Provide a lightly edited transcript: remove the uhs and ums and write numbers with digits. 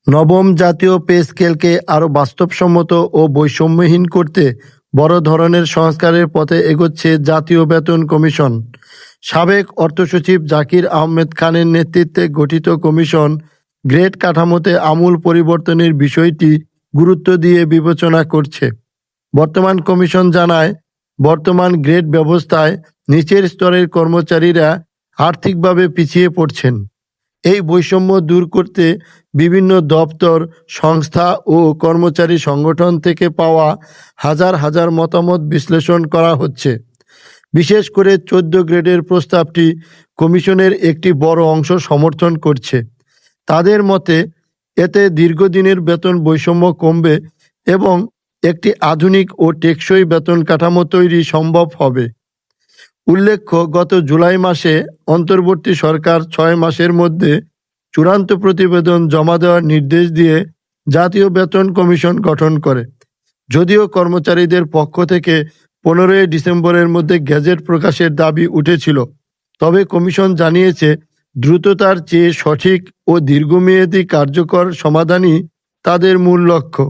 নবম জাতীয় পে স্কেলকে আরও বাস্তবসম্মত ও বৈষম্যহীন করতে বড় ধরনের সংস্কারের পথে এগোচ্ছে জাতীয় বেতন কমিশন। সাবেক অর্থসচিব জাকির আহমেদ খানের নেতৃত্বে গঠিত কমিশন গ্রেড কাঠামোতে আমূল পরিবর্তনের বিষয়টি গুরুত্ব দিয়ে বিবেচনা করছে। বর্তমান কমিশন জানায়, বর্তমান গ্রেড ব্যবস্থায় নিচের স্তরের কর্মচারীরা আর্থিকভাবে পিছিয়ে পড়ছেন। এই বৈষম্য দূর করতে বিভিন্ন দপ্তর, সংস্থা ও কর্মচারী সংগঠন থেকে পাওয়া হাজার হাজার মতামত বিশ্লেষণ করা হচ্ছে। বিশেষ করে 14 গ্রেডের প্রস্তাবটি কমিশনের একটি বড় অংশ সমর্থন করছে। তাদের মতে এতে দীর্ঘদিনের বেতন বৈষম্য কমবে এবং একটি আধুনিক ও টেকসই বেতন কাঠামো তৈরি সম্ভব হবে। উল্লেখ্য, গত জুলাই মাসে অন্তর্বর্তী সরকার 6 মাসের মধ্যে চূড়ান্ত প্রতিবেদন জমা দেওয়ার নির্দেশ দিয়ে জাতীয় বেতন কমিশন গঠন করে। যদিও কর্মচারীদের পক্ষ থেকে 15 ডিসেম্বরের মধ্যে গেজেট প্রকাশের দাবি উঠেছিল, তবে কমিশন জানিয়েছে দ্রুততার চেয়ে সঠিক ও দীর্ঘমেয়াদী কার্যকর সমাধানই তাদের মূল লক্ষ্য।